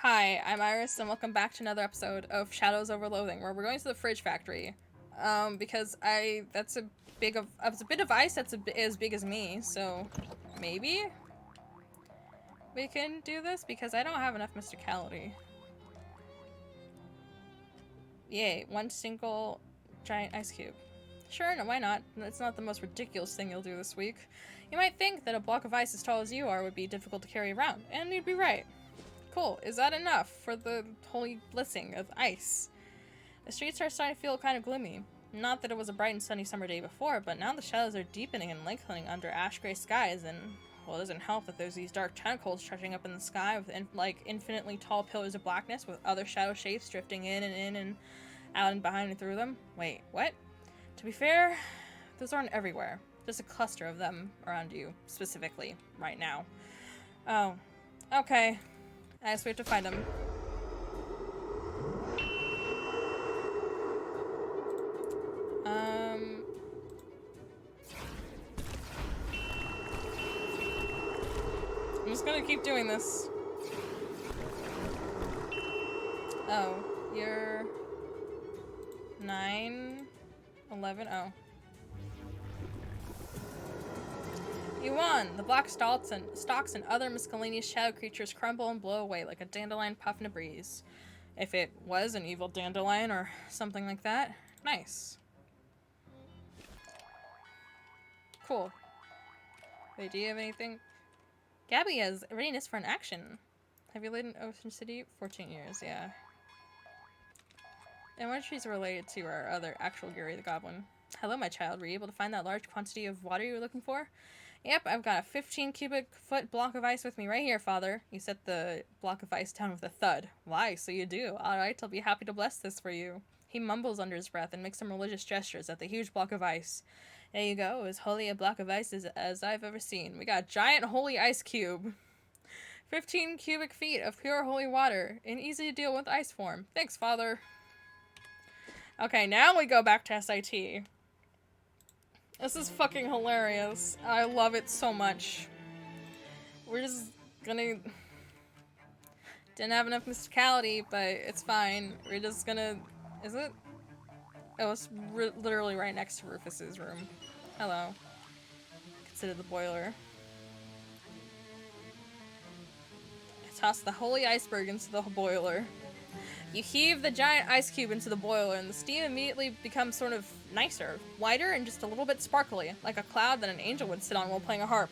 Hi, I'm Iris, and welcome back to another episode of Shadows Over Loathing, where we're going to the fridge factory. Because that's a bit of ice that's as big as me, so maybe we can do this because I don't have enough mysticality. Yay, one single giant ice cube. Sure, no, why not? It's not the most ridiculous thing you'll do this week. You might think that a block of ice as tall as you are would be difficult to carry around, and you'd be right. Cool, is that enough for the holy blessing of ice? The streets are starting to feel kind of gloomy. Not that it was a bright and sunny summer day before, but now the shadows are deepening and lengthening under ash-gray skies, and, well, it doesn't help that there's these dark tentacles stretching up in the sky with, infinitely tall pillars of blackness with other shadow shapes drifting in and out and behind and through them. Wait, what? To be fair, those aren't everywhere. Just a cluster of them around you, specifically, right now. Oh, okay. I guess we have to find them. I'm just gonna keep doing this. Oh, you're 9, 11. Oh. You won! The black stalks and other miscellaneous shadow creatures crumble and blow away like a dandelion puff in a breeze. If it was an evil dandelion or something like that. Nice. Cool. Wait, do you have anything? Gabby has readiness for an action. Have you lived in Ocean City? 14 years, yeah. And what she's related to our other actual Gary the Goblin. Hello, my child. Were you able to find that large quantity of water you were looking for? Yep, I've got a 15 cubic foot block of ice with me right here, Father. You set the block of ice down with a thud. Why, so you do. Alright, I'll be happy to bless this for you. He mumbles under his breath and makes some religious gestures at the huge block of ice. There you go, as holy a block of ice as I've ever seen. We got a giant holy ice cube. 15 cubic feet of pure holy water in easy to deal with ice form. Thanks, Father. Okay, now we go back to SIT. This is fucking hilarious. I love it so much. We're just gonna... Didn't have enough mysticality, but it's fine. We're just gonna... Is it? Oh, it's literally right next to Rufus's room. Hello. Consider the boiler. Toss the holy iceberg into the boiler. You heave the giant ice cube into the boiler, and the steam immediately becomes sort of nicer, lighter, and just a little bit sparkly, like a cloud that an angel would sit on while playing a harp.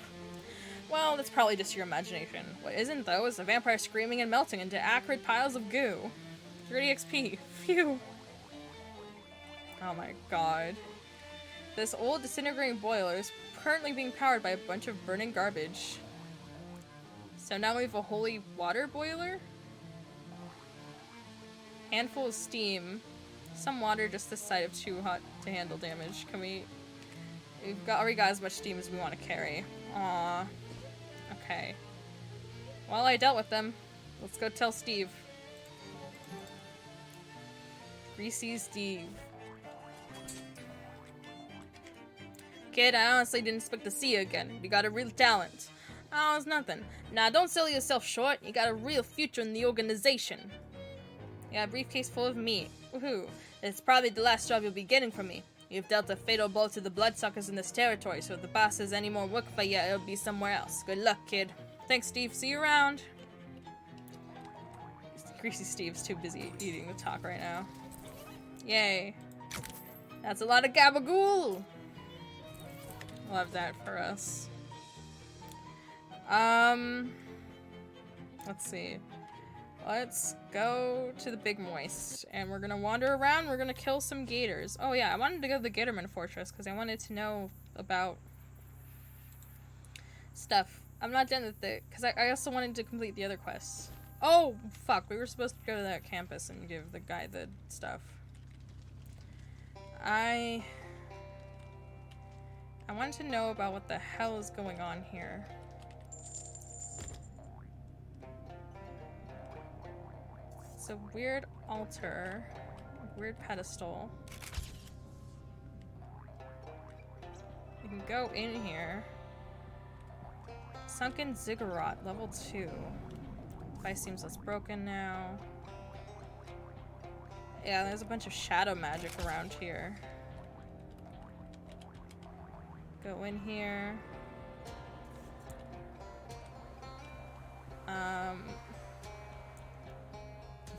Well, that's probably just your imagination. What isn't, though, is the vampire screaming and melting into acrid piles of goo. 30 XP. Phew. Oh my god. This old disintegrating boiler is currently being powered by a bunch of burning garbage. So now we have a holy water boiler? Handful of steam. Some water just this side of too hot to handle damage. Can we... We've already got as much steam as we want to carry. Aww. Okay. Well, I dealt with them. Let's go tell Steve. Greasy Steve. Kid, I honestly didn't expect to see you again. You got a real talent. Oh, it's nothing. Nah, don't sell yourself short. You got a real future in the organization. You got a briefcase full of meat. Woohoo. It's probably the last job you'll be getting from me. You've dealt a fatal blow to the bloodsuckers in this territory, so if the boss has any more work for you, it'll be somewhere else. Good luck, kid. Thanks, Steve. See you around. Greasy Steve's too busy eating to talk right now. Yay. That's a lot of gabagool. Love that for us. Let's see. Let's go to the Big Moist, and we're gonna wander around. We're gonna kill some gators. Oh yeah, I wanted to go to the Gatorman Fortress because I wanted to know about stuff. I'm not done with it because I also wanted to complete the other quests. Oh fuck, we were supposed to go to that campus and give the guy the stuff. I wanted to know about what the hell is going on here. It's a weird altar, weird pedestal. You can go in here. Sunken Ziggurat, level 2. Ice seems less broken now. Yeah, there's a bunch of shadow magic around here. Go in here.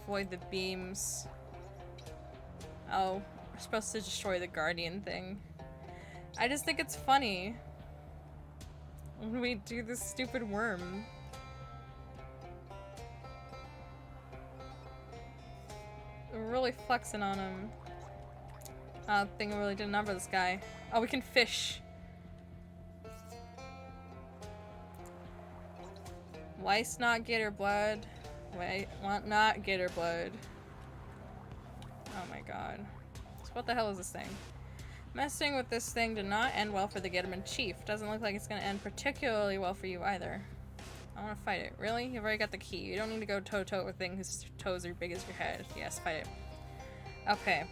Avoid the beams. Oh, we're supposed to destroy the guardian thing. I just think it's funny when we do this stupid worm. We're really flexing on him. I think I really did a number this guy. Oh, we can fish. Weiss not get her blood. Wait, want not get her blood. Oh my god. So what the hell is this thing? Messing with this thing did not end well for the Gitterman Chief. Doesn't look like it's gonna end particularly well for you either. I wanna fight it. Really? You've already got the key. You don't need to go toe-to-toe with a thing whose toes are big as your head. Yes, fight it. Okay.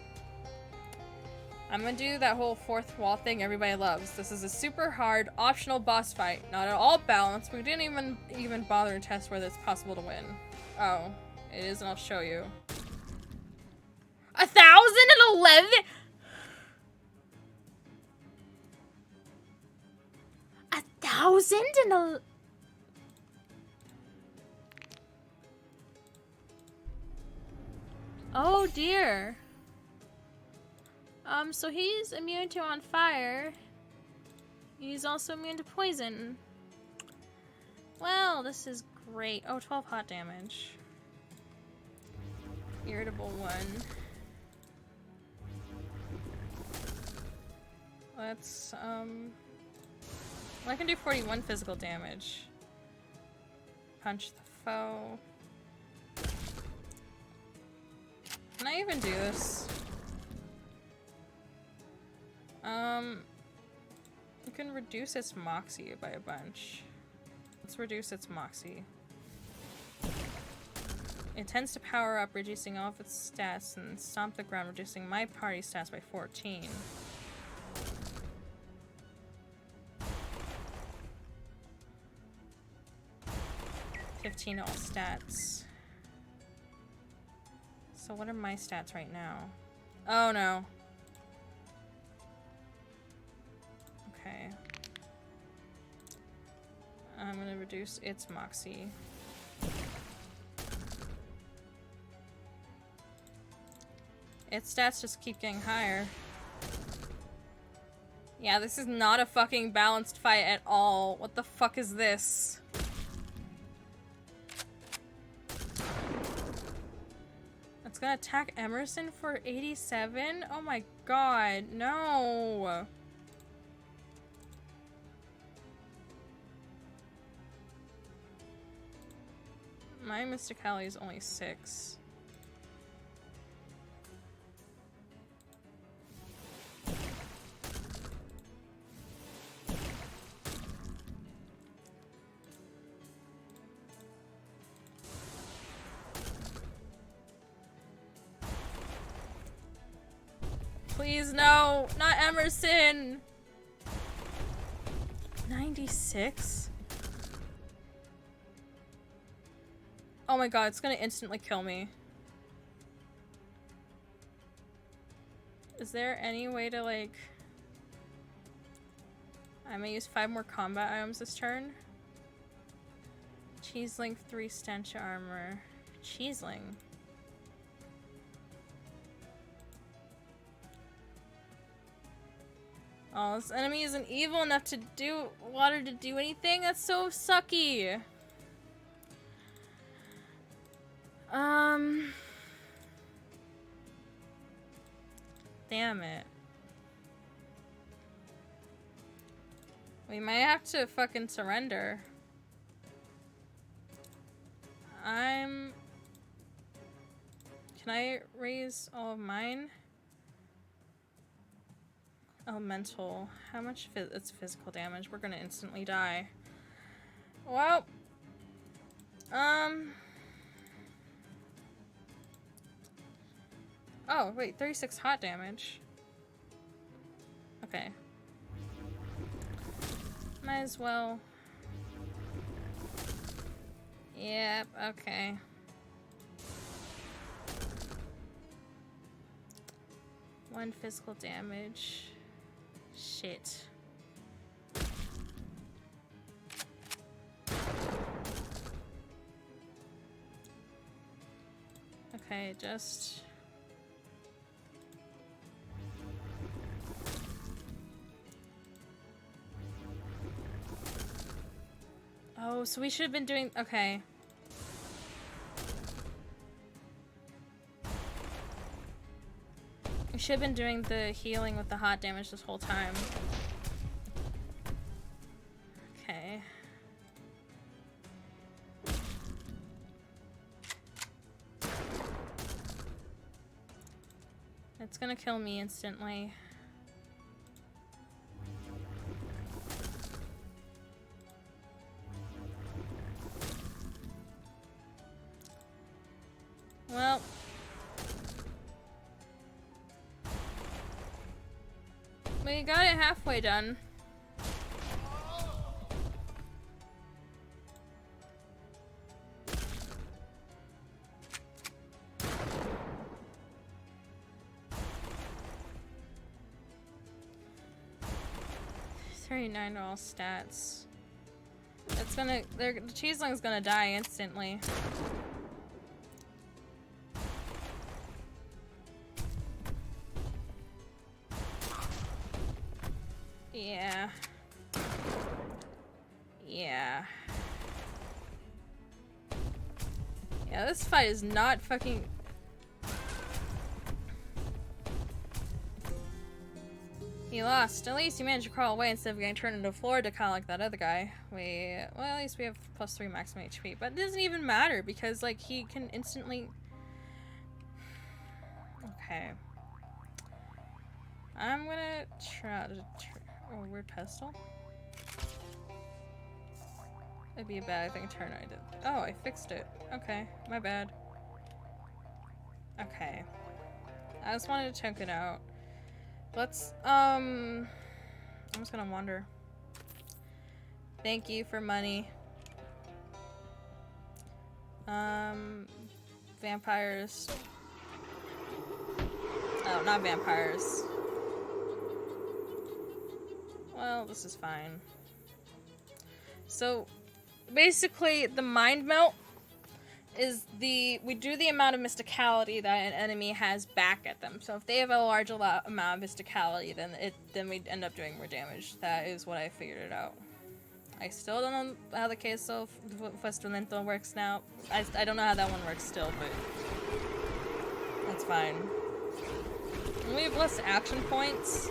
I'm gonna do that whole fourth wall thing everybody loves. This is a super hard, optional boss fight. Not at all balanced. We didn't even bother to test whether it's possible to win. Oh, it is, and I'll show you. 1,011? 1,000? Oh dear. So he's immune to on fire. He's also immune to poison. Well, this is great. Oh, 12 hot damage. Irritable 1. Let's, I can do 41 physical damage. Punch the foe. Can I even do this? You can reduce its moxie by a bunch. Let's reduce its moxie. It tends to power up, reducing all of its stats, and stomp the ground, reducing my party stats by 14. $15 all stats. So what are my stats right now? Oh no. Okay. I'm gonna reduce its moxie. Its stats just keep getting higher. Yeah, this is not a fucking balanced fight at all. What the fuck is this? It's gonna attack Emerson for 87? Oh my god, no! My Mysticality is only 6. Please, no! Not Emerson! 96? Oh my god, it's gonna instantly kill me. Is there any way to, like... I'm gonna use 5 more combat items this turn. Cheeseling 3 stench armor. Cheeseling. Oh, this enemy isn't evil enough to do water to do anything? That's so sucky. Damn it. We might have to fucking surrender. Can I raise all of mine? Elemental. How much it's physical damage? We're gonna instantly die. Well. Oh, wait. 36 hot damage. Okay. Might as well. Yep, okay. One physical damage. Shit. Okay, just... Oh, so we should have been doing... Okay. We should have been doing the healing with the hot damage this whole time. Okay. It's gonna kill me instantly. Well. We got it halfway done. $39 all stats. It's gonna... the cheeseling's gonna die instantly. Yeah. Yeah. Yeah, this fight is not fucking... He lost. At least he managed to crawl away instead of getting turned into a floor to kind of like that other guy. Well, at least we have +3 maximum HP. But it doesn't even matter because, like, he can instantly... Okay. I'm gonna try to... Oh, weird pedestal? It'd be a bad thing to turn. I did. Oh, I fixed it. Okay, my bad. Okay. I just wanted to check it out. Let's, I'm just gonna wander. Thank you for money. Vampires. Oh, not vampires. Well, this is fine. So, basically, the mind melt is we do the amount of mysticality that an enemy has back at them. So if they have a large amount of mysticality, then we end up doing more damage. That is what I figured it out. I still don't know how the queso fuestolento works now. I don't know how that one works still, but that's fine. And we have less action points.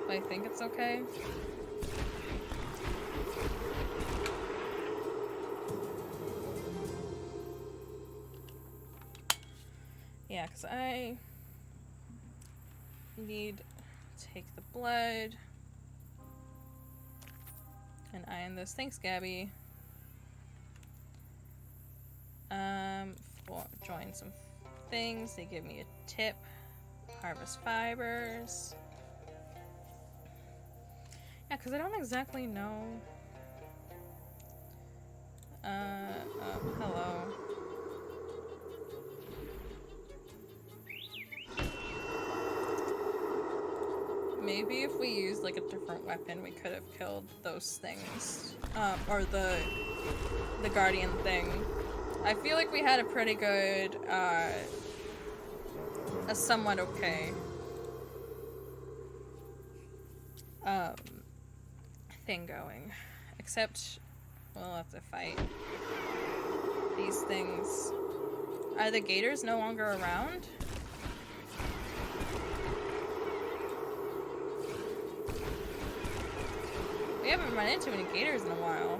But I think it's okay. Yeah, because I need to take the blood and iron those. Thanks, Gabby. Join some things. They give me a tip. Harvest fibers. Yeah, because I don't exactly know. Hello. Maybe if we used like a different weapon, we could have killed those things. Or the guardian thing. I feel like we had a pretty good, a somewhat okay, thing going. Except, we'll have to fight these things. Are the gators no longer around? We haven't run into any gators in a while.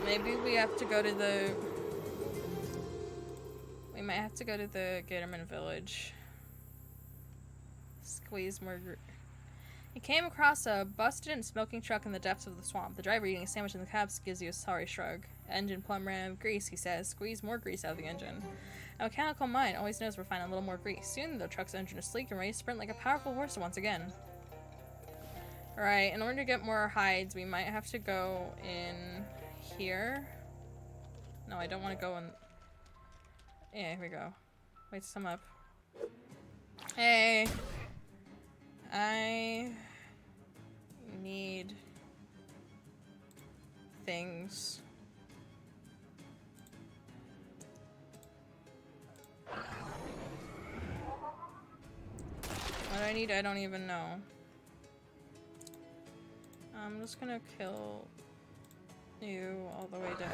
Maybe we have to go to the... We might have to go to the Gatorman village. Squeeze more... He came across a busted and smoking truck in the depths of the swamp. The driver eating a sandwich in the cabs gives you a sorry shrug. Engine plumb ran out of grease, he says. Squeeze more grease out of the engine. A mechanical mind always knows we're finding a little more grease. Soon the truck's engine is sleek and ready to sprint like a powerful horse once again. Alright, in order to get more hides, we might have to go in here. No, I don't want to go in... Yeah, here we go. Wait, some up. Hey! I... need... things. What I need, I don't even know. I'm just gonna kill you all the way dead.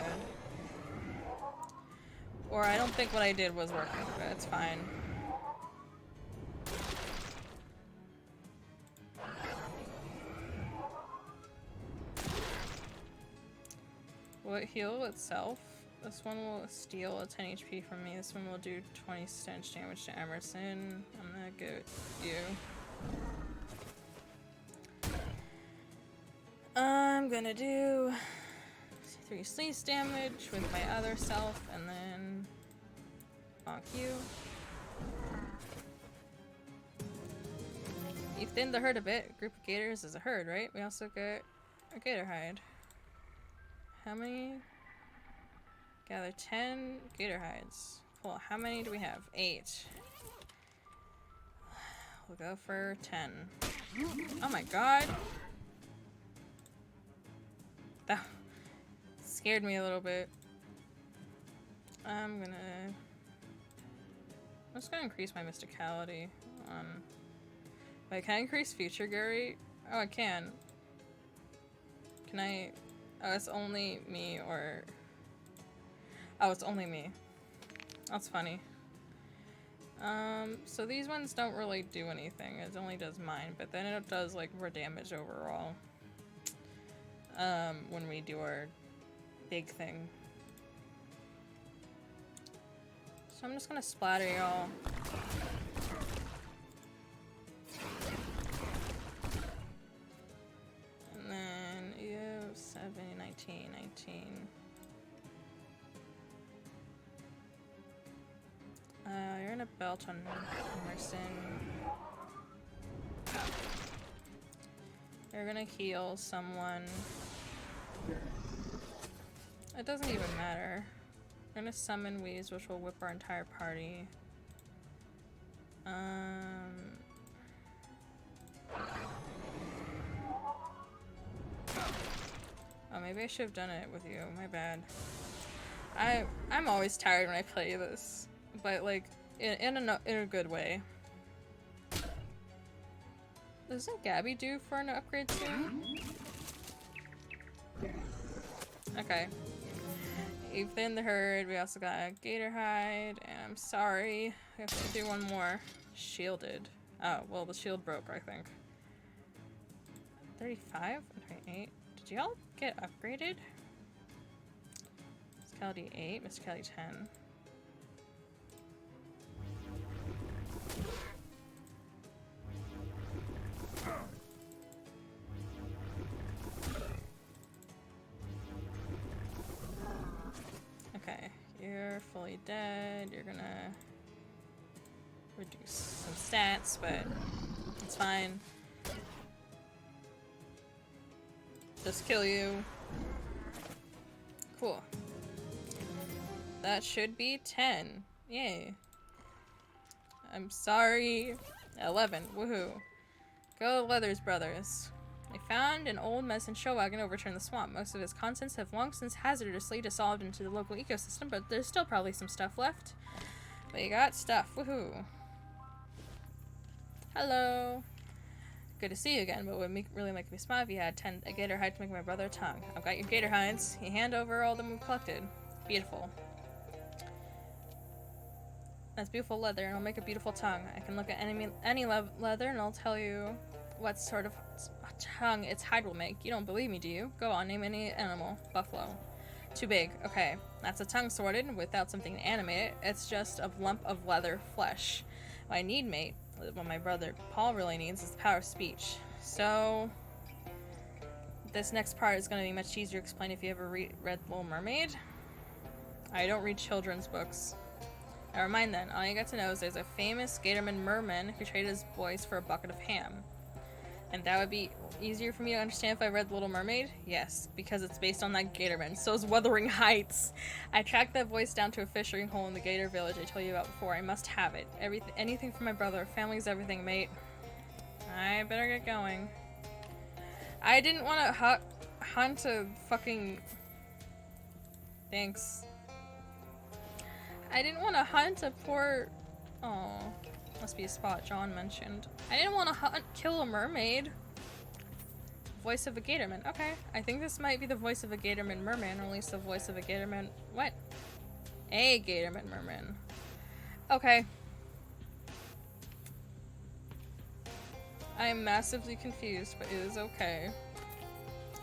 Or I don't think what I did was working, but it's fine. Will it heal itself? This one will steal a 10 HP from me. This one will do 20 stench damage to Emerson. I'm gonna get you. I'm gonna do 3 sleaze damage with my other self, and then bonk you. You've thinned the herd a bit. A group of gators is a herd, right? We also get a gator hide. How many? Gather 10 gator hides. Cool. How many do we have? 8. We'll go for 10. Oh my god! That scared me a little bit. I'm just gonna increase my mysticality. Wait, can I increase future Gary? Oh, I can. Can I? Oh, it's only me, or... Oh, it's only me. That's funny. So these ones don't really do anything. It only does mine, but then it does, like, more damage overall. When we do our big thing. So I'm just gonna splatter y'all. And then, you 7, 19, 19. You're in a belt on Emerson. You're gonna heal someone. It doesn't even matter. We're gonna summon Wheeze, which will whip our entire party. Oh, maybe I should have done it with you. My bad. I'm always tired when I play this, but like in a good way. Doesn't Gabby do for an upgrade soon? Okay. You've thinned the herd. We also got a gator hide, and I'm sorry. We have to do one more. Shielded. Oh, well, the shield broke, I think. 35? 28. Did y'all get upgraded? Mysticality 8, Mysticality 10. Okay, you're fully dead. You're gonna reduce some stats, but it's fine. Just kill you. Cool. That should be 10. Yay. I'm sorry. 11. Woohoo. Go Leathers Brothers. They found an old medicine show wagon overturned in the swamp. Most of its contents have long since hazardously dissolved into the local ecosystem, but there's still probably some stuff left. But you got stuff. Woohoo. Hello. Good to see you again, but it would really make me smile if you had a gator hide to make my brother a tongue. I've got your gator hides. You hand over all of them we collected. Beautiful. That's beautiful leather, and I'll make a beautiful tongue. I can look at any leather, and I'll tell you what sort of tongue its hide will make. You don't believe me, do you? Go on, name any animal. Buffalo. Too big. Okay. That's a tongue sorted without something to animate it. It's just a lump of leather flesh. What I need, mate, what my brother Paul really needs, is the power of speech. So this next part is going to be much easier to explain if you ever read Little Mermaid. I don't read children's books. Never mind then. All you got to know is there's a famous Gatorman merman who traded his voice for a bucket of ham. And that would be easier for me to understand if I read The Little Mermaid? Yes, because it's based on that Gatorman. So is Wuthering Heights. I tracked that voice down to a fishing hole in the Gator Village I told you about before. I must have it. Anything for my brother. Family's everything, mate. I better get going. I didn't want to hunt a fucking... Thanks. I didn't want to hunt a poor... Oh, must be a spot John mentioned. I didn't want to kill a mermaid. Voice of a Gatorman. Okay, I think this might be the voice of a Gatorman merman, or at least the voice of a Gatorman... What? A Gatorman merman. Okay. I am massively confused, but it is okay.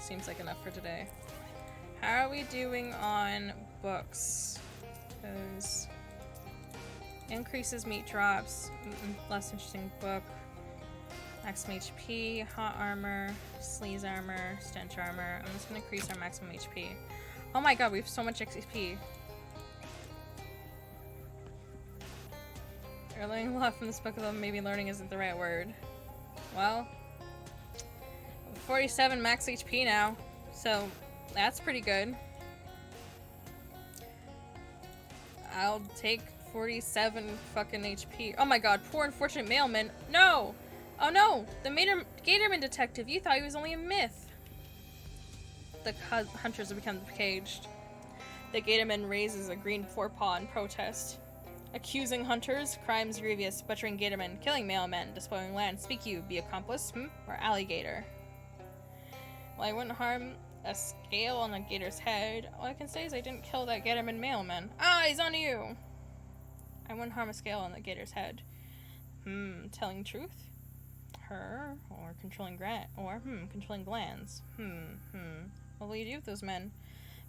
Seems like enough for today. How are we doing on books? Because increases meat drops, less interesting book, maximum HP, hot armor, sleaze armor, stench armor. I'm just gonna increase our maximum HP. Oh my god, we have so much XP. You're learning a lot from this book, although maybe learning isn't the right word. Well, 47 max HP now, so that's pretty good. I'll take 47 fucking HP. Oh my god, poor unfortunate mailman. No! Oh no! The Gatorman detective, you thought he was only a myth. The hunters have become caged. The Gatorman raises a green forepaw in protest. Accusing hunters, crimes grievous, butchering Gatorman, killing mailmen, despoiling land. Speak you, be accomplice, or alligator? Well, I wouldn't harm a scale on a gator's head. All I can say is I didn't kill that Gatorman mailman. Ah, he's on you! I wouldn't harm a scale on the gator's head. Telling truth? Her? Or controlling controlling glands. What will you do with those men?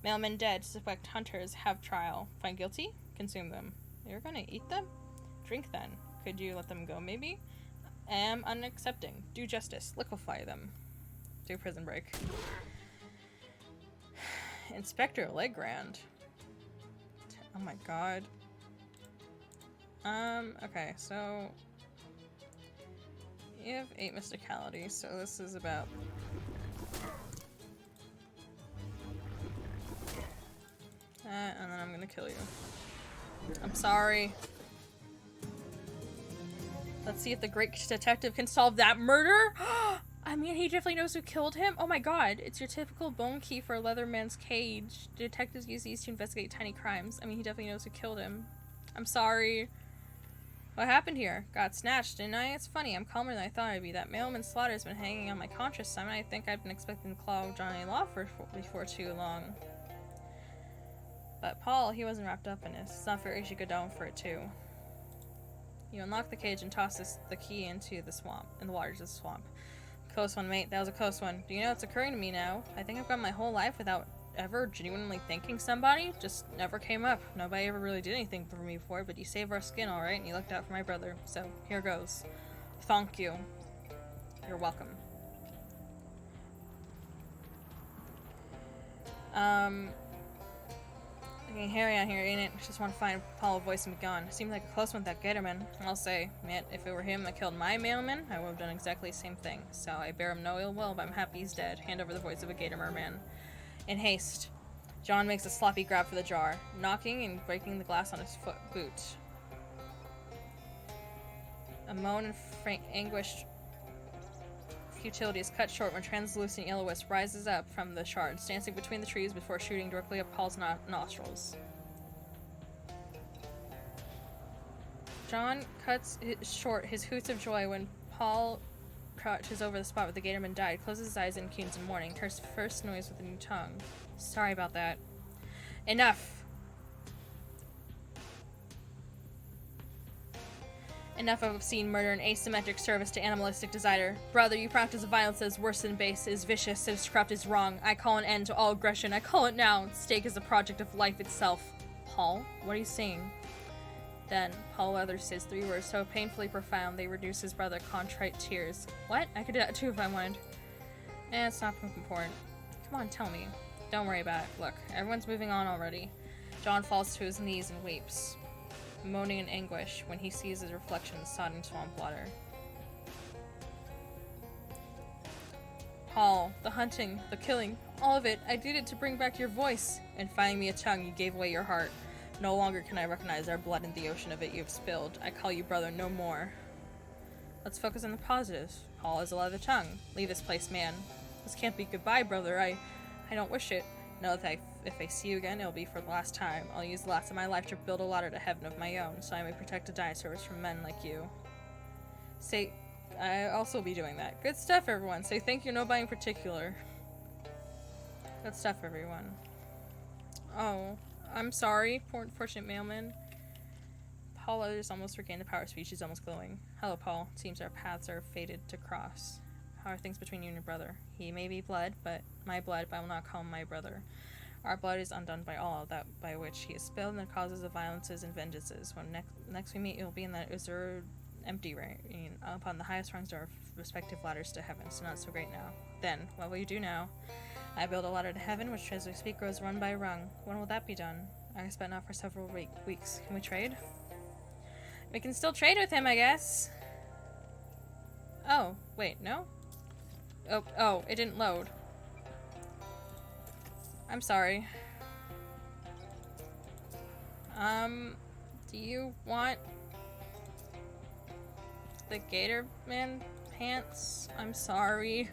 Mailmen dead, suspect hunters, have trial. Find guilty? Consume them. You're gonna eat them? Drink then. Could you let them go, maybe? Am unaccepting. Do justice. Liquefy them. Do prison break. Inspector Legrand. Oh my god. Okay, so... You have 8 mysticality, so this is about... and then I'm gonna kill you. I'm sorry. Let's see if the great detective can solve that murder! I mean, he definitely knows who killed him. Oh my god, it's your typical bone key for a Leatherman's cage. Detectives use these to investigate tiny crimes. I mean, he definitely knows who killed him. I'm sorry. What happened here? Got snatched, didn't I? It's funny, I'm calmer than I thought I'd be. That mailman slaughter has been hanging on my conscience, Simon. I think I've been expecting to claw Johnny Law before too long. But Paul, he wasn't wrapped up in this. It's not fair you should go down for it too. You unlock the cage and toss the key into the swamp, in the waters of the swamp. Close one, mate. That was a close one. Do you know what's occurring to me now? I think I've gone my whole life without ever genuinely thanking somebody. Just never came up. Nobody ever really did anything for me before, but you saved our skin alright, and you looked out for my brother. So, here goes. Thank you. You're welcome. Getting hairy out here, ain't it? Just want to find Paul, voice and be gone. Seemed like a close one with that Gatorman. I'll say, man, if it were him that killed my mailman, I would have done exactly the same thing. So I bear him no ill will, but I'm happy he's dead. Hand over the voice of a Gator merman. In haste, John makes a sloppy grab for the jar, knocking and breaking the glass on his boot. A moan and anguished futility is cut short when translucent yellow wisp rises up from the shards, dancing between the trees before shooting directly up Paul's nostrils. John cuts short his hoots of joy when Paul crouches over the spot where the Gatorman died, closes his eyes and cues in mourning, her first noise with a new tongue. Sorry about that. Enough! Enough of obscene murder and asymmetric service to animalistic desire. Brother, you practice violence that is worse than base, is vicious, is corrupt, is wrong. I call an end to all aggression. I call it now. Stake is the project of life itself. Paul, what are you saying? Then, Paul utters his 3 words so painfully profound they reduce his brother contrite tears. What? I could do that too if I wanted. It's not important. Come on, tell me. Don't worry about it. Look, everyone's moving on already. John falls to his knees and weeps. moaning in anguish when he sees his reflection in sodden swamp water. Paul, the hunting, the killing, all of it, I did it to bring back your voice. In finding me a tongue, you gave away your heart. No longer can I recognize our blood in the ocean of it you have spilled. I call you brother no more. Let's focus on the positives. Paul has a leather tongue. Leave this place, man. This can't be goodbye, brother. I don't wish it. Know that if I see you again, it'll be for the last time. I'll use the last of my life to build a ladder to heaven of my own, so I may protect the dinosaurs from men like you. I also be doing that. Good stuff, everyone. Say thank you, nobody in particular. Good stuff, everyone. Oh, I'm sorry, poor unfortunate mailman. Paul has almost regained the power speech. He's almost glowing. Hello, Paul. Seems our paths are fated to cross. How are things between you and your brother? He may be blood, but I will not call him my brother. Our blood is undone by all that by which he is spilled, and the causes of violences and vengeances. When next we meet, you'll be in that reserved empty reign upon the highest rungs of our respective ladders to heaven. So not so great now. Then, what will you do now? I build a ladder to heaven, which as we speak grows rung by rung. When will that be done? I expect not for several weeks. Can we trade? We can still trade with him, I guess. Oh, wait, no? Oh, it didn't load. I'm sorry. Do you want the Gator Man pants? I'm sorry.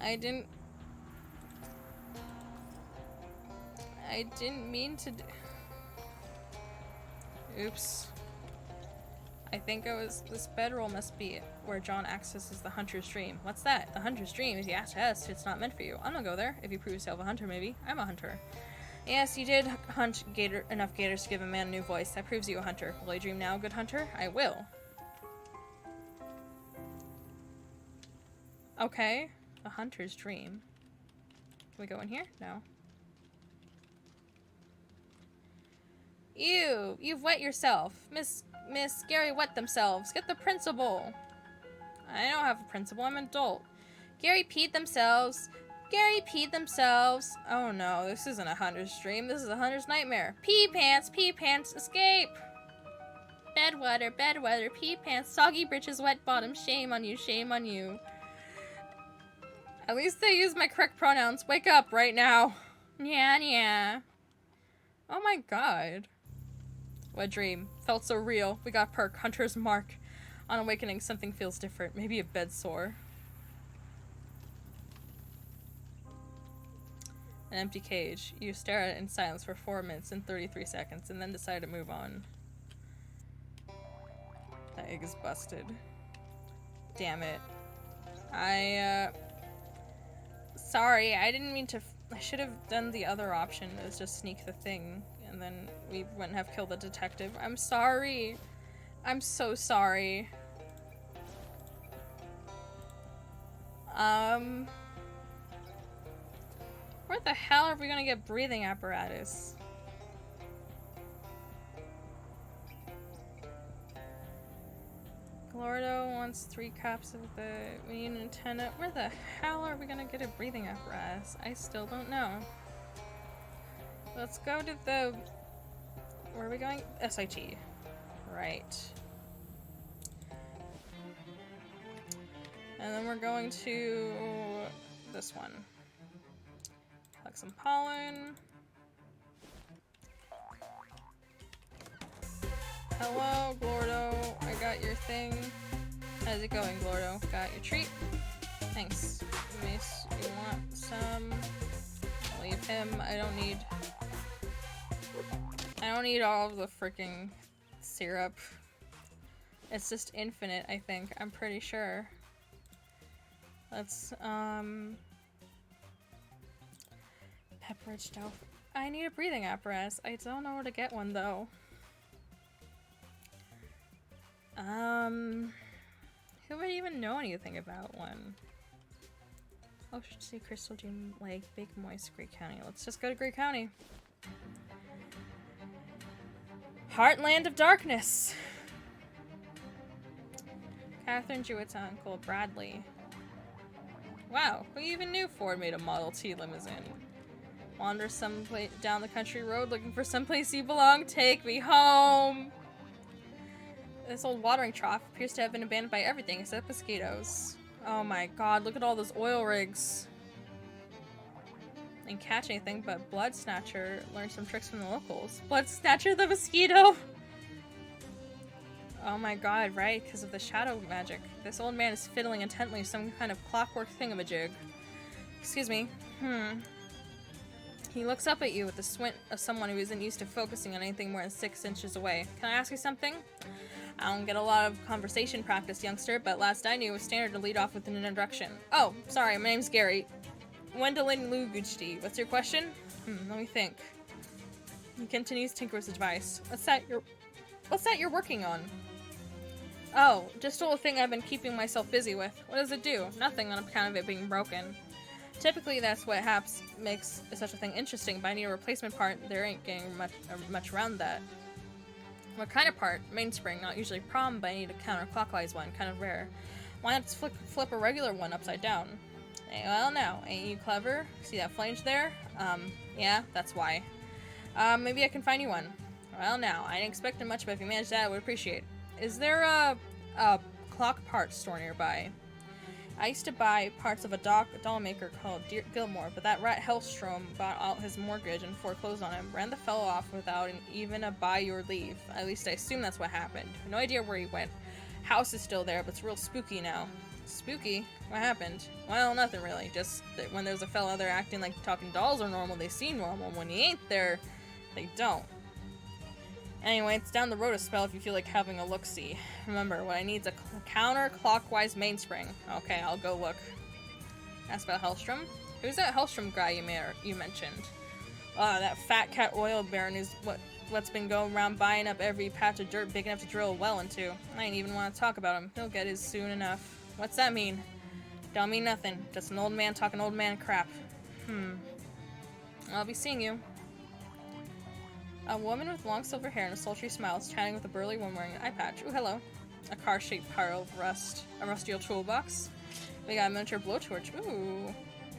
I didn't mean to Oops. I think this bedroll must be where John accesses the hunter's dream. What's that? The hunter's dream? If you ask us, it's not meant for you. I'm gonna go there. If you prove yourself a hunter, maybe. I'm a hunter. Yes, you did hunt enough gators to give a man a new voice. That proves you a hunter. Will you dream now, good hunter? I will. Okay. A hunter's dream. Can we go in here? No. Ew! You've wet yourself. Miss Gary wet themselves. Get the principal. I don't have a principal. I'm an adult. Gary peed themselves. Gary peed themselves. Oh no, this isn't a hunter's dream. This is a hunter's nightmare. Pee pants, escape. Bedwetter, pee pants, soggy britches, wet bottom. Shame on you, shame on you. At least they use my correct pronouns. Wake up right now. Yeah. Oh my god. What a dream. Felt so real. We got perk. Hunter's mark. On awakening, something feels different. Maybe a bed sore. An empty cage. You stare at it in silence for 4 minutes and 33 seconds, and then decide to move on. That egg is busted. Damn it. Sorry, I didn't mean to. I should have done the other option, is just sneak the thing, and then we wouldn't have killed the detective. I'm sorry. I'm so sorry. Where the hell are we gonna get breathing apparatus? Glordo wants 3 cups of the... We need an antenna. Where the hell are we gonna get a breathing apparatus? I still don't know. Let's go to the... Where are we going? SIT. Right. And then we're going to... this one. Collect some pollen. Hello, Glordo. I got your thing. How's it going, Glordo? Got your treat? Thanks. Mace, you want some? Leave him. I don't need all of the freaking syrup. It's just infinite, I think. I'm pretty sure. Let's, Pepperidge Dough. I need a breathing apparatus. I don't know where to get one, though. Who would even know anything about one? Oh, should see Crystal Dream Lake, Big Moist, Great County. Let's just go to Great County. Heartland of Darkness! Catherine Jewett's uncle, Bradley. Wow, who even knew Ford made a Model T limousine? Wander someplace down the country road looking for someplace you belong. Take me home. This old watering trough appears to have been abandoned by everything except mosquitoes. Oh my god, look at all those oil rigs. Didn't catch anything, but Blood Snatcher learned some tricks from the locals. Blood Snatcher the mosquito! Oh my god, right, because of the shadow magic. This old man is fiddling intently with some kind of clockwork thingamajig. Excuse me. He looks up at you with the squint of someone who isn't used to focusing on anything more than 6 inches away. Can I ask you something? I don't get a lot of conversation practice, youngster, but last I knew it was standard to lead off with an introduction. Oh, sorry, my name's Gary. Gwendolyn Lugujti. What's your question? Let me think. He continues to tinker with his advice. What's that you're working on? Oh, just a little thing I've been keeping myself busy with. What does it do? Nothing on account of it being broken. Typically, that's what makes such a thing interesting, but I need a replacement part. There ain't getting much around that. What kind of part? Mainspring, not usually a problem, but I need a counterclockwise one, kind of rare. Why not just flip a regular one upside down? Hey, well, now, ain't you clever? See that flange there? Yeah, that's why. Maybe I can find you one. Well, now, I didn't expect much, but if you manage that, I would appreciate. Is there a clock parts store nearby? I used to buy parts of a doll maker called Gilmore, but that rat Hellstrom bought out his mortgage and foreclosed on him. Ran the fellow off without even a buy your leave. At least I assume that's what happened. No idea where he went. House is still there, but it's real spooky now. Spooky? What happened? Well, nothing really. Just that when there's a fellow there acting like talking dolls are normal, they seem normal. When he ain't there, they don't. Anyway, it's down the road a spell if you feel like having a look-see. Remember, what I need is a counterclockwise mainspring. Okay, I'll go look. Ask about Hellstrom? Who's that Hellstrom guy you mentioned? That fat cat oil baron is what's been going around buying up every patch of dirt big enough to drill a well into. I ain't even want to talk about him. He'll get his soon enough. What's that mean? Don't mean nothing. Just an old man talking old man crap. I'll be seeing you. A woman with long silver hair and a sultry smile is chatting with a burly woman wearing an eye patch. Ooh, hello. A car-shaped pile of rust. A rusty old toolbox. We got a miniature blowtorch. Ooh.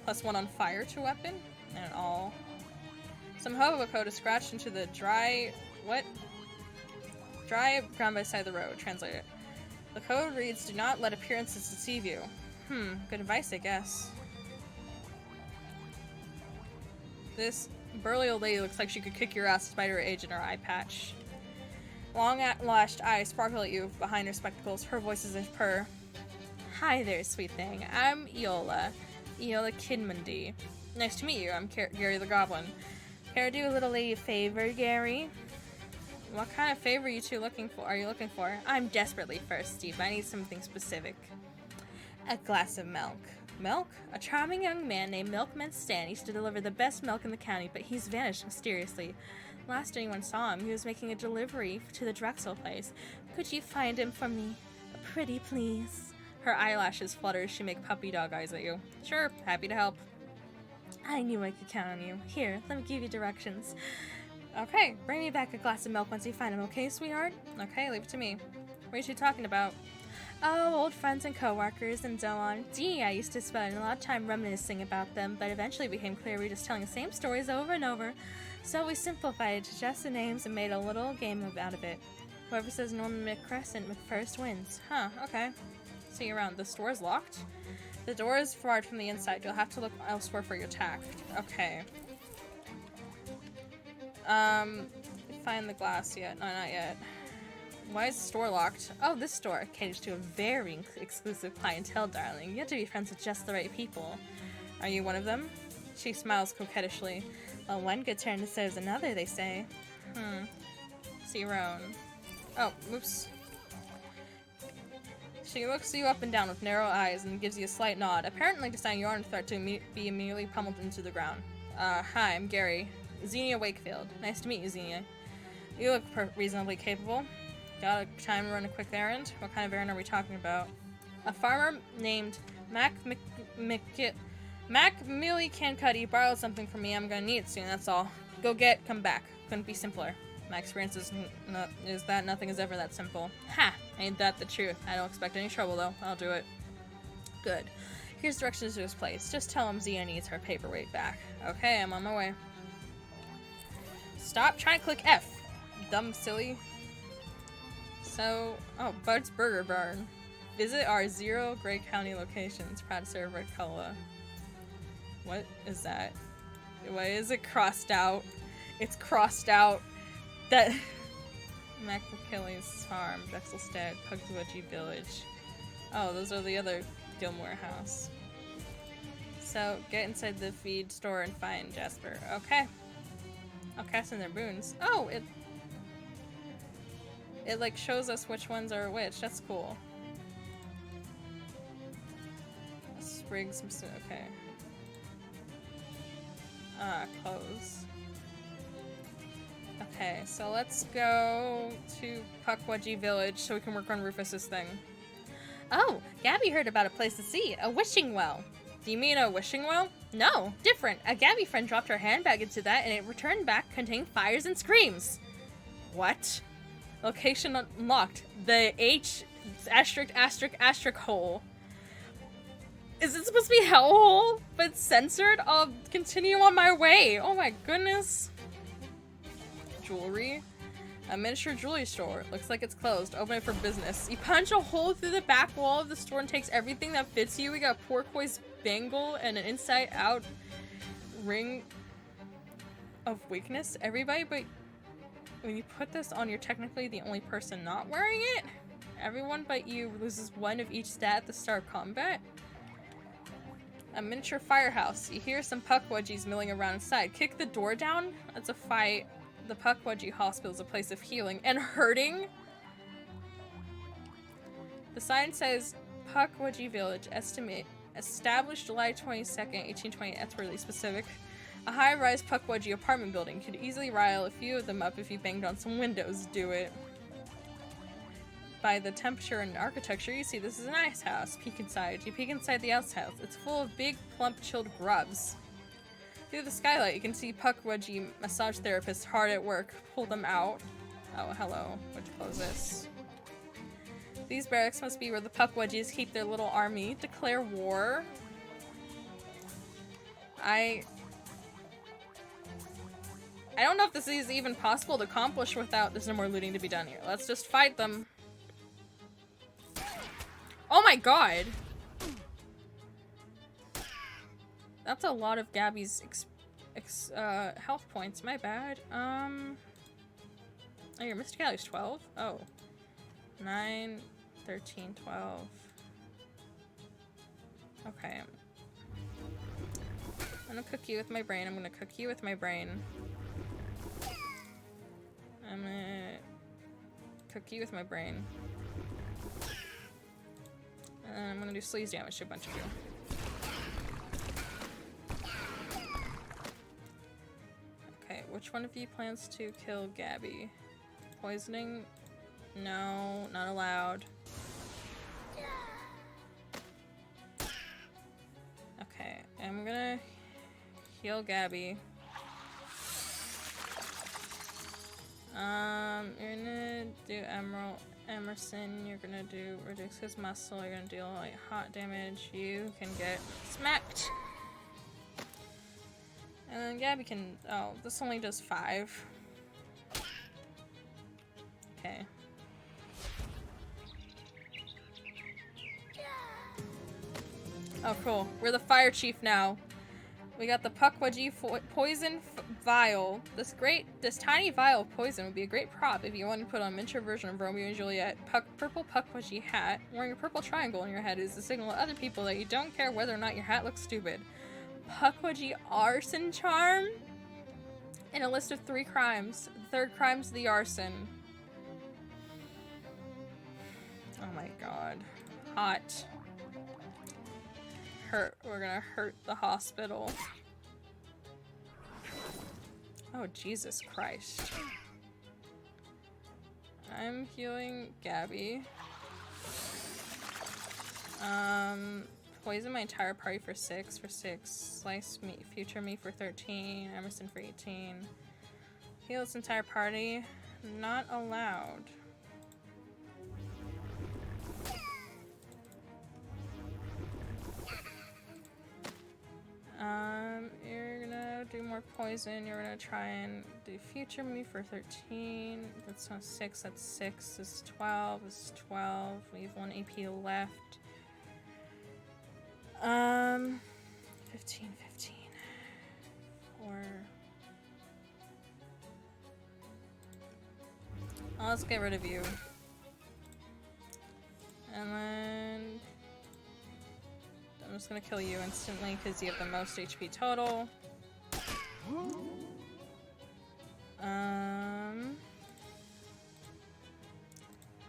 +1 on fire to weapon. And all. Some hobo code is scratched into the dry ground by the side of the road. Translate it. The code reads, do not let appearances deceive you. Good advice, I guess. This burly old lady looks like she could kick your ass despite her age and her eye patch. Long-lashed eyes sparkle at you behind her spectacles. Her voice is a purr. Hi there, sweet thing. I'm Eola Kidmundy. Nice to meet you. I'm Gary the Goblin. Can I do a little lady a favor, Gary? What kind of favor are you looking for? I'm desperately thirsty, but I need something specific. A glass of milk. Milk? A charming young man named Milkman Stan used to deliver the best milk in the county, but he's vanished mysteriously. Last anyone saw him, he was making a delivery to the Drexel place. Could you find him for me? Pretty please. Her eyelashes flutter as she makes puppy dog eyes at you. Sure, happy to help. I knew I could count on you. Here, let me give you directions. Okay, bring me back a glass of milk once you find him, okay, sweetheart? Okay, leave it to me. What are you talking about? Oh, old friends and co-workers and so on. Gee, I used to spend a lot of time reminiscing about them, but eventually it became clear we were just telling the same stories over and over. So we simplified it to just the names and made a little game out of it. Whoever says Norman McCrescent first wins. Huh, okay. See you around. The store is locked? The door is barred from the inside. You'll have to look elsewhere for your attack. Okay. Find the glass yet? No, not yet. Why is the store locked? Oh, this store caters to a very exclusive clientele, darling. You have to be friends with just the right people. Are you one of them? She smiles coquettishly. Well, one good turn deserves another, they say. See your own. Oh, oops. She looks you up and down with narrow eyes and gives you a slight nod, apparently deciding you aren't a threat to be immediately pummeled into the ground. Hi, I'm Gary. Xenia Wakefield. Nice to meet you, Xenia. You look reasonably capable. Got a time to run a quick errand? What kind of errand are we talking about? A farmer named Mac Millicancuddy borrowed something from me. I'm gonna need it soon, that's all. Go get, come back. Couldn't be simpler. My experience is that nothing is ever that simple. Ha! Ain't that the truth. I don't expect any trouble, though. I'll do it. Good. Here's directions to his place. Just tell him Zia needs her paperweight back. Okay, I'm on my way. Stop trying to click F. Dumb silly. So, oh, Bud's Burger Barn. Visit our 0 Gray County locations. Proud to serve Red Cola. What is that? Why is it crossed out? It's crossed out. That McKillay's Farm, Drexelstead, Pugswudgie Village. Oh, those are the other Gilmore House. So, get inside the feed store and find Jasper. Okay. I'll cast in their boons. Oh, it like shows us which ones are which. That's cool. Sprigs, okay. Close. Okay, so let's go to Pukwudgie Village so we can work on Rufus's thing. Oh, Gabby heard about a place to see, a wishing well. Do you mean a wishing well? No, different. A Gabby friend dropped her handbag into that and it returned back containing fires and screams. What? Location unlocked. The H *** hole. Is it supposed to be hellhole, but censored? I'll continue on my way. Oh my goodness. Jewelry. A miniature jewelry store. Looks like it's closed. Open it for business. You punch a hole through the back wall of the store and takes everything that fits you. We got a porpoise bangle and an inside-out ring of weakness. Everybody, but when you put this on, you're technically the only person not wearing it. Everyone but you loses 1 of each stat at the start of combat. A miniature firehouse. You hear some Pukwudgies milling around inside. Kick the door down. That's a fight. The Pukwudgie Hospital is a place of healing and hurting. The sign says Pukwudgie Village, established July 22nd, 1820. That's really specific. A high-rise Pukwudgie apartment building. Could easily rile a few of them up if you banged on some windows. Do it. By the temperature and architecture, you see this is a nice house. Peek inside. You peek inside the outhouse. It's full of big, plump, chilled grubs. Through the skylight, you can see Pukwudgie massage therapists hard at work. Pull them out. Oh, hello. Would you close this? These barracks must be where the Pukwudgies keep their little army. Declare war. I don't know if this is even possible to accomplish without... There's no more looting to be done here. Let's just fight them. Oh my god! That's a lot of Gabby's health points. My bad. Oh, your Mr. Gallery's 12? Oh. 9, 13, 12. Okay. I'm gonna cook you with my brain. I'm gonna cook you with my brain. I'm gonna cook you with my brain. And I'm gonna do sleaze damage to a bunch of you. Okay, which one of you plans to kill Gabby? Poisoning? No, not allowed. Okay, I'm gonna heal Gabby. You're gonna do Emerson, you're gonna do reduce his muscle, you're gonna deal like hot damage, you can get smacked. And then Gabby can, oh, this only does 5. Okay. Oh cool, we're the fire chief now. We got the Pukwudgie poison vial. This tiny vial of poison would be a great prop if you want to put on a miniature version of Romeo and Juliet. Purple Pukwudgie hat. Wearing a purple triangle on your head is a signal to other people that you don't care whether or not your hat looks stupid. Pukwudgie arson charm. And a list of 3 crimes. The 3rd crime's the arson. Oh my god. Hot. We're gonna hurt the hospital. Oh, Jesus Christ. I'm healing Gabby. Poison my entire party for 6. Slice meat, future me for 13. Emerson for 18. Heal this entire party. Not allowed. You're gonna do more more poison. You're gonna try and do future me for 13. That's not 6, that's 6. This is 12, this is 12. We have 1 AP left. 15, 15. 4. Oh, let's get rid of you. And then I'm just gonna kill you instantly because you have the most HP total.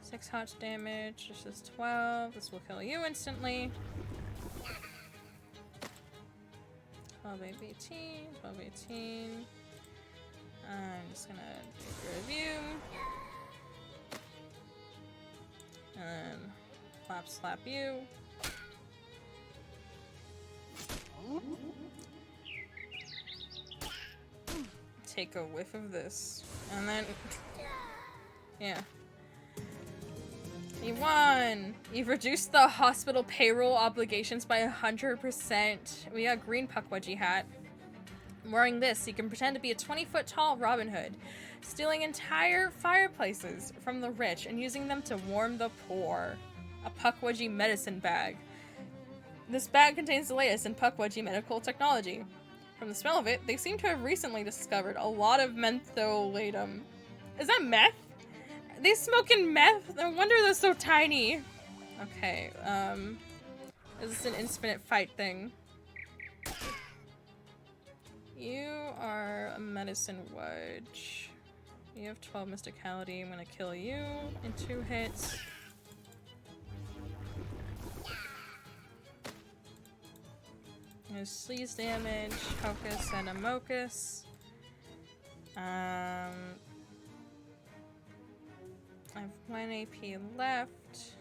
6 hot damage. This is 12. This will kill you instantly. 12, 18, 12, 18. I'm just gonna get rid of you. And then slap you. Take a whiff of this. And then yeah. You won! You've reduced the hospital payroll obligations by 100%. We got green Puckwudgie hat. Wearing this, you can pretend to be a 20-foot tall Robin Hood, stealing entire fireplaces from the rich and using them to warm the poor. A Puckwudgie medicine bag. This bag contains the latest in Puckwudgie medical technology. From the smell of it, they seem to have recently discovered a lot of mentholatum. Is that meth? Are they smoking meth? No wonder they're so tiny. Okay, is this an infinite fight thing? You are a medicine wudge. You have 12 mysticality. I'm gonna kill you in 2 hits. There's sleaze damage, hocus and amokus. I have 1 AP left.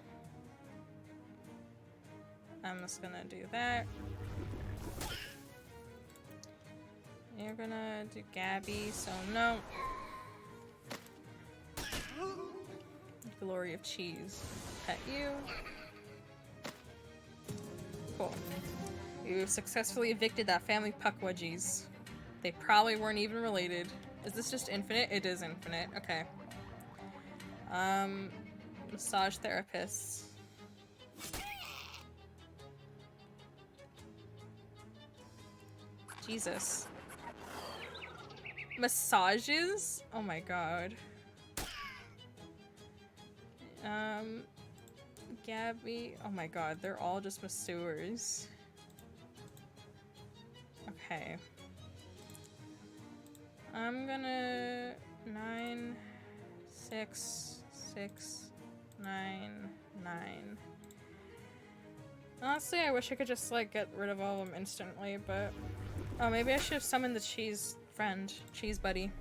I'm just gonna do that. You're gonna do Gabby, so no. Glory of cheese. Pet you. Cool. You've successfully evicted that family Puckwudgies. They probably weren't even related. Is this just infinite? It is infinite. Okay. Massage therapists. Jesus. Massages? Oh my god. Gabby. Oh my god, they're all just masseurs. Okay. I'm gonna 9, 6, 6, 9, 9. Honestly, I wish I could just like get rid of all of them instantly, but oh, maybe I should have summoned the cheese friend, cheese buddy.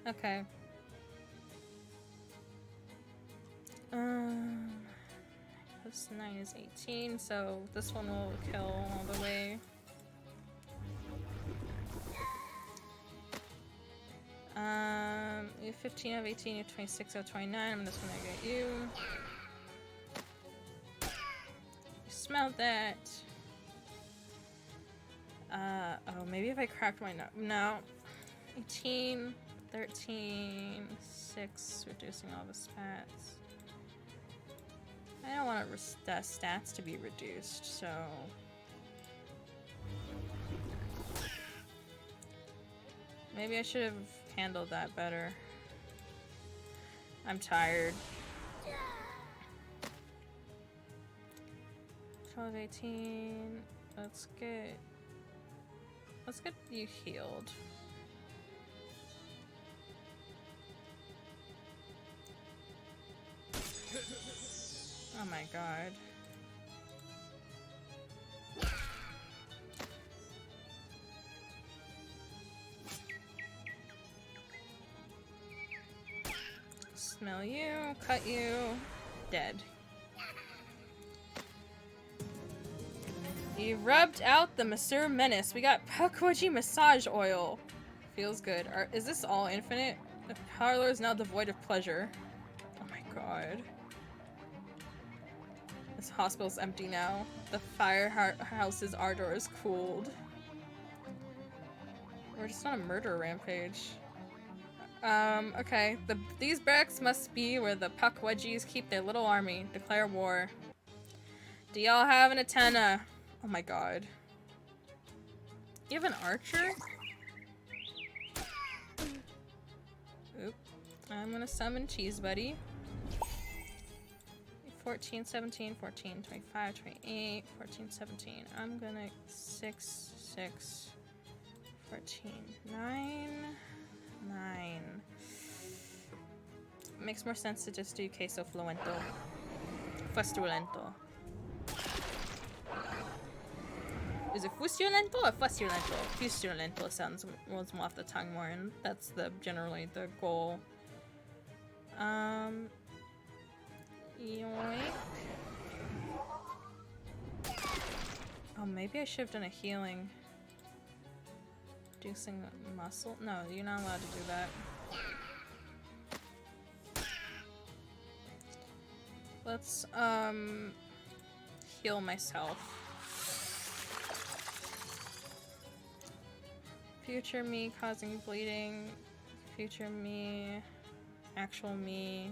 Okay. This 9 is 18, so this one will kill all the way. You have 15 out of 18, you have 26 out of 29. I'm just gonna get you. You smelled that. Oh, maybe if I cracked my nut. No. 18, 13, 6, reducing all the stats. I don't want the stats to be reduced, so... Maybe I should have handled that better. I'm tired. 12, 18. Let's get you healed. Oh my god. Smell you, cut you, dead. You rubbed out the Masseur Menace. We got Puckwudgie massage oil. Feels good. Is this all infinite? The parlor is now devoid of pleasure. Oh my god. This hospital's empty now. The firehouse's ardor is cooled. We're just on a murder rampage. Okay. These barracks must be where the Puckwudgies keep their little army. Declare war. Do y'all have an antenna? Oh my god. You have an archer? Oop. I'm gonna summon Cheese Buddy. 14, 17, 14, 25, 28, 14, 17. I'm gonna 6, 6, 14, 9, 9. Makes more sense to just do queso fluento. Fustulento. Is it fustulento or fustulento? Fustulento sounds rolls more off the tongue more, and that's generally the goal. Yoink. Oh, maybe I should have done a healing. Reducing muscle? No, you're not allowed to do that. Let's, heal myself. Future me causing bleeding. Future me. Actual me.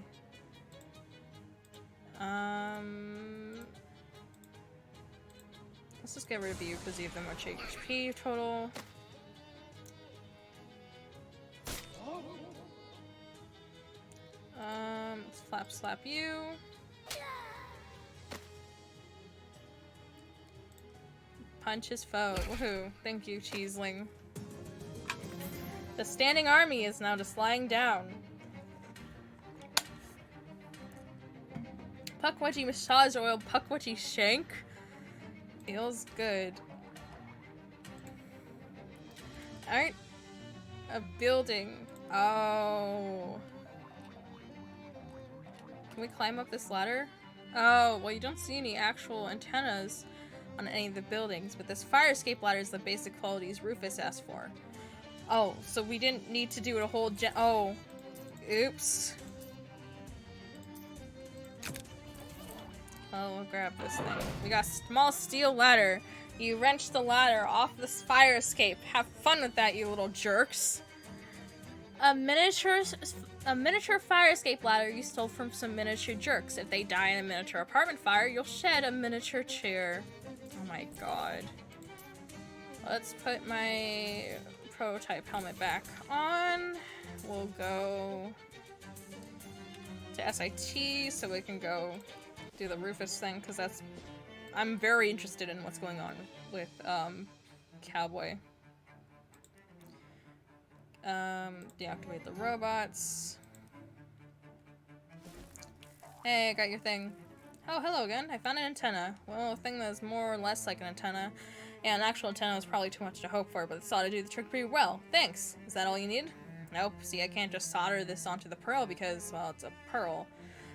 Let's just get rid of you because you have the much HP total. Let's slap you. Punch his foe. Woohoo. Thank you, Cheeseling. The standing army is now just lying down. Puckwudgie massage oil, Puckwudgie shank. Feels good. Alright. A building. Oh. Can we climb up this ladder? Oh, well you don't see any actual antennas on any of the buildings, but this fire escape ladder is the basic qualities Rufus asked for. Oh, so we didn't need to do a whole oh. Oops. Oh, we'll grab this thing. We got a small steel ladder. You wrenched the ladder off this fire escape. Have fun with that, you little jerks. A miniature fire escape ladder you stole from some miniature jerks. If they die in a miniature apartment fire, you'll shed a miniature chair. Oh my god. Let's put my prototype helmet back on. We'll go to SIT so we can go do the Rufus thing, because I'm very interested in what's going on with Cowboy. Deactivate the robots. Hey, I got your thing. Oh, hello again. I found an antenna. Well, a thing that's more or less like an antenna. Yeah, an actual antenna is probably too much to hope for, but it ought to do the trick pretty well. Thanks. Is that all you need? Nope. See, I can't just solder this onto the pearl because, well, it's a pearl.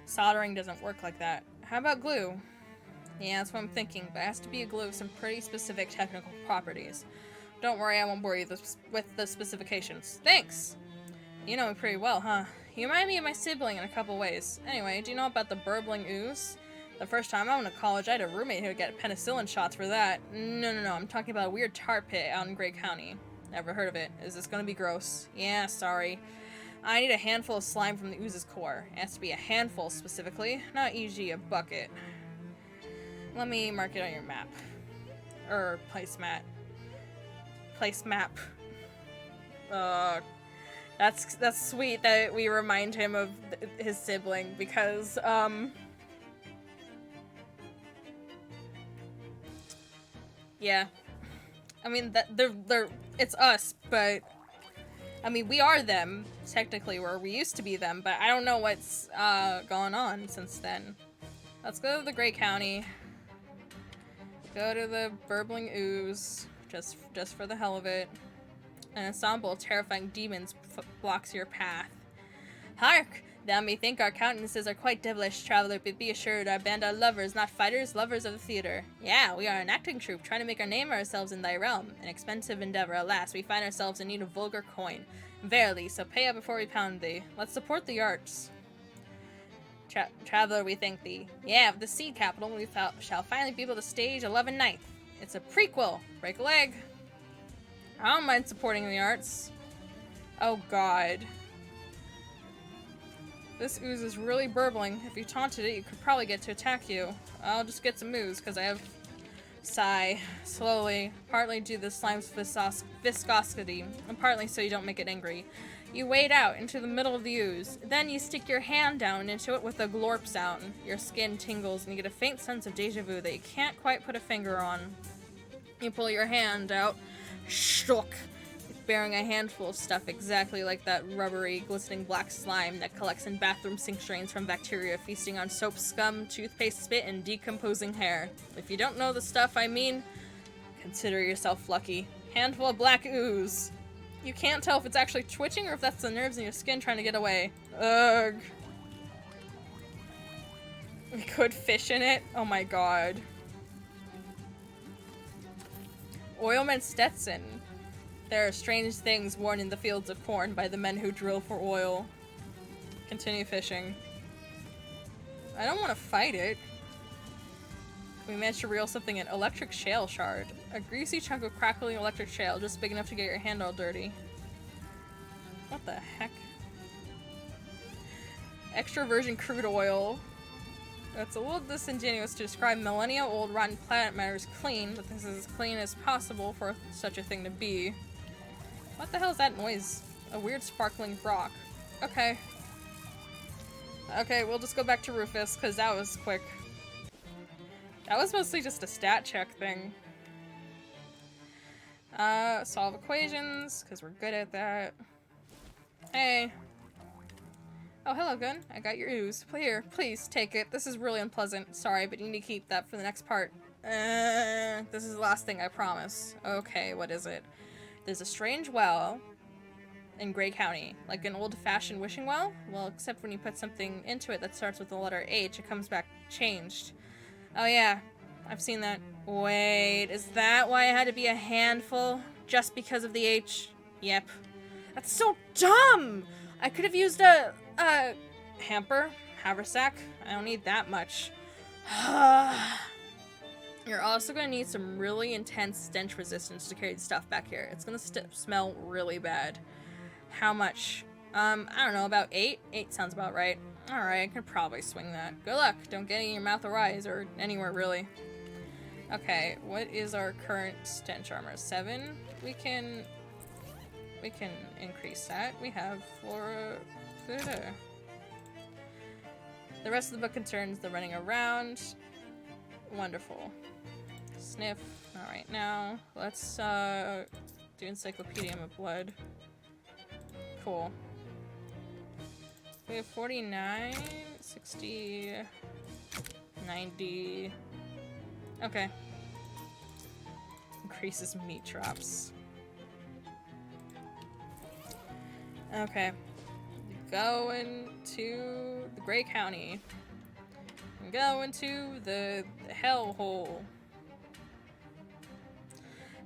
Soldering doesn't work like that. How about glue? Yeah, that's what I'm thinking, but it has to be a glue with some pretty specific technical properties. Don't worry, I won't bore you with the specifications. Thanks! You know me pretty well, huh? You remind me of my sibling in a couple ways. Anyway, do you know about the burbling ooze? The first time I went to college, I had a roommate who would get penicillin shots for that. No, I'm talking about a weird tar pit out in Gray County. Never heard of it. Is this gonna be gross? Yeah, sorry. I need a handful of slime from the ooze's core. It has to be a handful specifically, not usually a bucket. Let me mark it on your map. Placemat. That's sweet that we remind him of his sibling because, yeah. I mean, it's us, but I mean, we are them, technically, or we used to be them, but I don't know what's gone on since then. Let's go to the Gray County. Go to the burbling ooze, just for the hell of it. An ensemble of terrifying demons blocks your path. Hark! Thou may think our countenances are quite devilish, traveler, but be assured our band are lovers, not fighters, lovers of the theater. Yeah, we are an acting troupe, trying to make our name ourselves in thy realm. An expensive endeavor, alas, we find ourselves in need of vulgar coin. Verily, so pay up before we pound thee. Let's support the arts. Traveler, we thank thee. Yeah, of the seed capital, we shall finally be able to stage 11 Ninth. It's a prequel. Break a leg. I don't mind supporting the arts. Oh god. This ooze is really burbling. If you taunted it, you could probably get to attack you. I'll just get some moves, because I have... Sigh. Slowly. Partly due to the slime's viscosity, and partly so you don't make it angry. You wade out into the middle of the ooze. Then you stick your hand down into it with a glorp sound. Your skin tingles, and you get a faint sense of deja vu that you can't quite put a finger on. You pull your hand out. Shook. Bearing a handful of stuff exactly like that rubbery, glistening black slime that collects in bathroom sink drains from bacteria feasting on soap scum, toothpaste spit, and decomposing hair. If you don't know the stuff I mean, consider yourself lucky. Handful of black ooze. You can't tell if it's actually twitching or if that's the nerves in your skin trying to get away. Ugh. We could fish in it? Oh my god. Oilman Stetson. There are strange things worn in the fields of corn by the men who drill for oil. Continue fishing. I don't want to fight it. We managed to reel something in. Electric shale shard. A greasy chunk of crackling electric shale, just big enough to get your hand all dirty. What the heck? Extra virgin crude oil. That's a little disingenuous to describe millennia-old rotten planet matter as clean, but this is as clean as possible for such a thing to be. What the hell is that noise? A weird sparkling rock. Okay. Okay, we'll just go back to Rufus, because that was quick. That was mostly just a stat check thing. Solve equations, because we're good at that. Hey. Oh, hello, Gun. I got your ooze. Here, please, take it. This is really unpleasant. Sorry, but you need to keep that for the next part. This is the last thing, I promise. Okay, what is it? There's a strange well in Gray County. Like an old-fashioned wishing well? Well, except when you put something into it that starts with the letter H, it comes back changed. Oh yeah, I've seen that. Wait, is that why it had to be a handful? Just because of the H? Yep. That's so dumb! I could have used a hamper? Haversack? I don't need that much. You're also going to need some really intense stench resistance to carry the stuff back here. It's going to smell really bad. How much? I don't know, about 8? 8 sounds about right. Alright, I can probably swing that. Good luck. Don't get it in your mouth or eyes, or anywhere really. Okay, what is our current stench armor? 7? We can increase that. We have for... The rest of the book concerns the running around. Wonderful. Sniff. Alright, now let's do Encyclopedium of Blood. Cool. We have 49, 60, 90. Okay. Increases meat drops. Okay. Going to the Gray County. Going to the hellhole.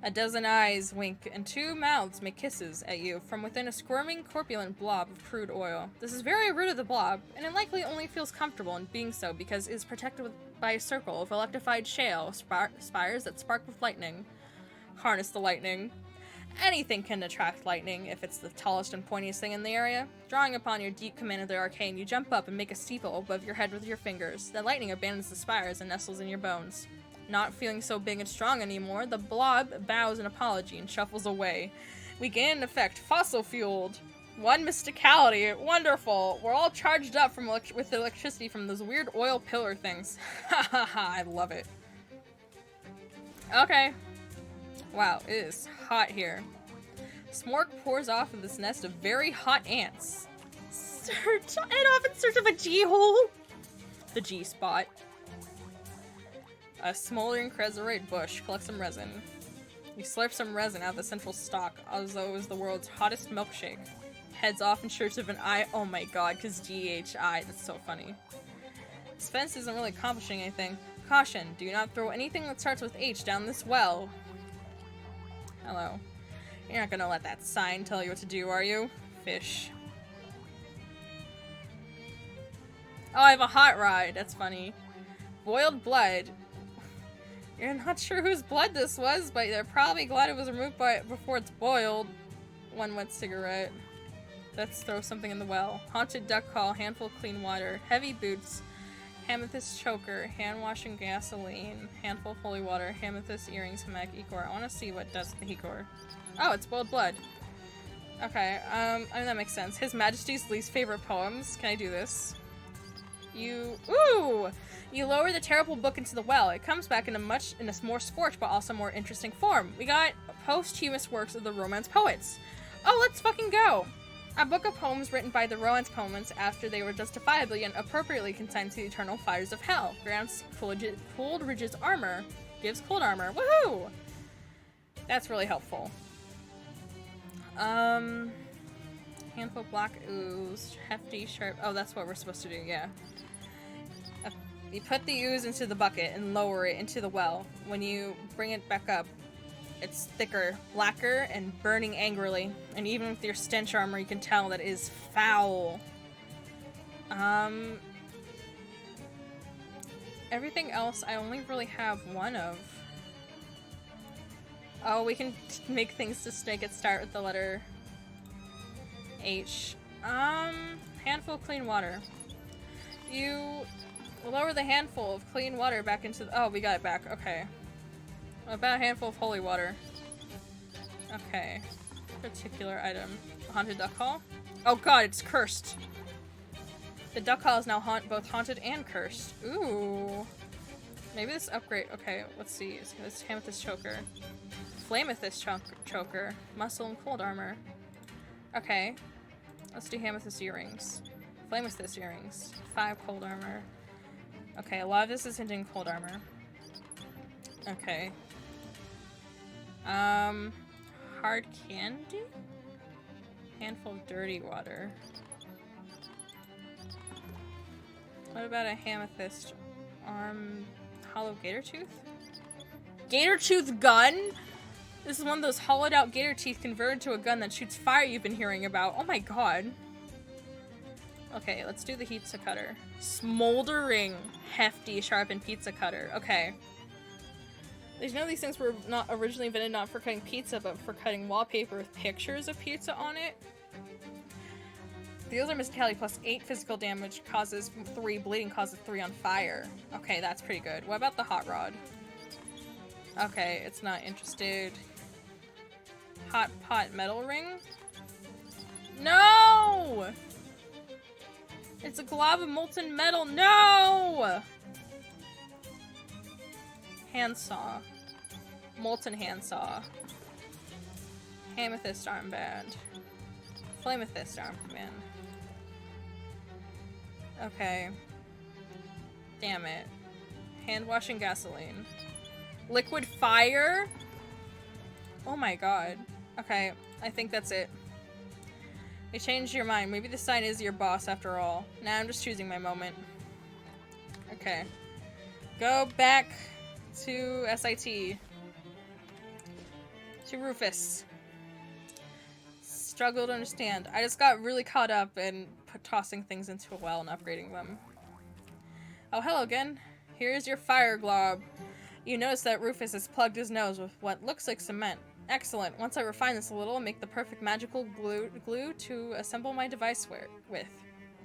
A dozen eyes wink, and 2 mouths make kisses at you from within a squirming, corpulent blob of crude oil. This is very rude of the blob, and it likely only feels comfortable in being so because it is protected by a circle of electrified shale spires that spark with lightning. Harness the lightning. Anything can attract lightning if it's the tallest and pointiest thing in the area. Drawing upon your deep command of the arcane, you jump up and make a steeple above your head with your fingers. The lightning abandons the spires and nestles in your bones. Not feeling so big and strong anymore, the blob bows in apology and shuffles away. We gain an effect, fossil-fueled. 1 mysticality, wonderful. We're all charged up with electricity from those weird oil pillar things. Ha ha ha, I love it. Okay. Wow, it is hot here. Smork pours off of this nest of very hot ants. Head off in search of a G-hole. The G-spot. A smoldering chrysorite bush. Collect some resin. You slurp some resin out of the central stalk, as though it was the world's hottest milkshake. Heads off in search of an eye. Oh my god, because G-H-I. That's so funny. This fence isn't really accomplishing anything. Caution, do not throw anything that starts with H down this well. Hello. You're not gonna let that sign tell you what to do, are you? Fish. Oh, I have a hot rod. That's funny. Boiled blood. You're not sure whose blood this was, but they're probably glad it was removed before it's boiled. One wet cigarette. Let's throw something in the well. Haunted duck call. Handful of clean water. Heavy boots. Amethyst choker. Hand washing gasoline. Handful of holy water. Amethyst earrings. Hamak Ecor. I want to see what does the Ecor. Oh, it's boiled blood. Okay, I mean, that makes sense. His Majesty's least favorite poems. Can I do this? Ooh! You lower the terrible book into the well. It comes back in a more scorched, but also more interesting form. We got posthumous works of the Romance poets. Oh, let's fucking go! A book of poems written by the Romance poets after they were justifiably and appropriately consigned to the eternal fires of hell. Grants Coleridge's armor. Gives cold armor. Woohoo! That's really helpful. Handful of black ooze. Hefty, sharp. Oh, that's what we're supposed to do, yeah. You put the ooze into the bucket and lower it into the well. When you bring it back up, it's thicker, blacker, and burning angrily. And even with your stench armor, you can tell that it is foul. Everything else I only really have one of. Oh, we can make things to make it start with the letter H. Handful of clean water. You lower the handful of clean water back into the— oh, we got it back. Okay. About a handful of holy water. Okay. Particular item. Haunted duck hall? Oh god, it's cursed. The duck hall is now both haunted and cursed. Ooh. Maybe this upgrade— okay, let's see. This amethyst choker. Flamethyst choker. Muscle and cold armor. Okay. Let's do amethyst earrings. Flamethyst earrings. 5 cold armor. Okay, a lot of this is hinting cold armor. Okay. Hard candy? Handful of dirty water. What about a amethyst hollow gator tooth? Gator tooth gun? This is one of those hollowed out gator teeth converted to a gun that shoots fire you've been hearing about. Oh my god. Okay, let's do the pizza cutter. Smoldering, hefty, sharpened pizza cutter. Okay. Did you know these things were not originally invented not for cutting pizza, but for cutting wallpaper with pictures of pizza on it? Deals are mysticality plus 8 physical damage, causes 3 bleeding, causes 3 on fire. Okay, that's pretty good. What about the hot rod? Okay, it's not interested. Hot pot metal ring? No! It's a glob of molten metal. No! Handsaw. Molten handsaw. Amethyst armband. Flamethyst armband. Okay. Damn it. Hand washing gasoline. Liquid fire? Oh my god. Okay, I think that's it. You changed your mind. Maybe the sign is your boss after all. Now I'm just choosing my moment. Okay. Go back to SIT. To Rufus. Struggle to understand. I just got really caught up in tossing things into a well and upgrading them. Oh, hello again. Here's your fire glob. You notice that Rufus has plugged his nose with what looks like cement. Excellent. Once I refine this a little, I'll make the perfect magical glue to assemble my device with.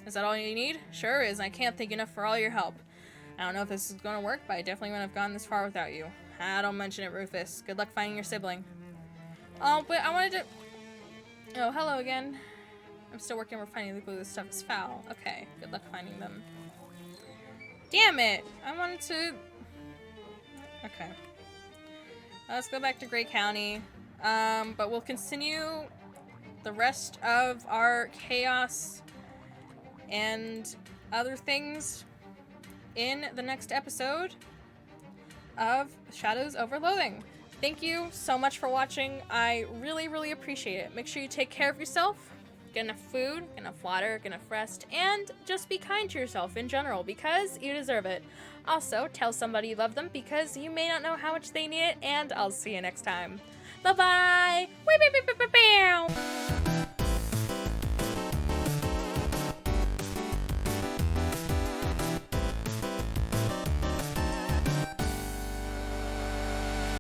Is that all you need? Sure is. I can't thank you enough for all your help. I don't know if this is going to work, but I definitely wouldn't have gone this far without you. Ah, don't mention it, Rufus. Good luck finding your sibling. Oh, but I wanted to— oh, hello again. I'm still working on refining the glue. This stuff is foul. Okay, good luck finding them. Damn it! I wanted to— okay. Let's go back to Gray County. But we'll continue the rest of our chaos and other things in the next episode of Shadows over Loathing. Thank you so much for watching. I really, really appreciate it. Make sure you take care of yourself. Get enough food, get enough water, get enough rest, and just be kind to yourself in general because you deserve it. Also, tell somebody you love them because you may not know how much they need it, and I'll see you next time. Bye-bye!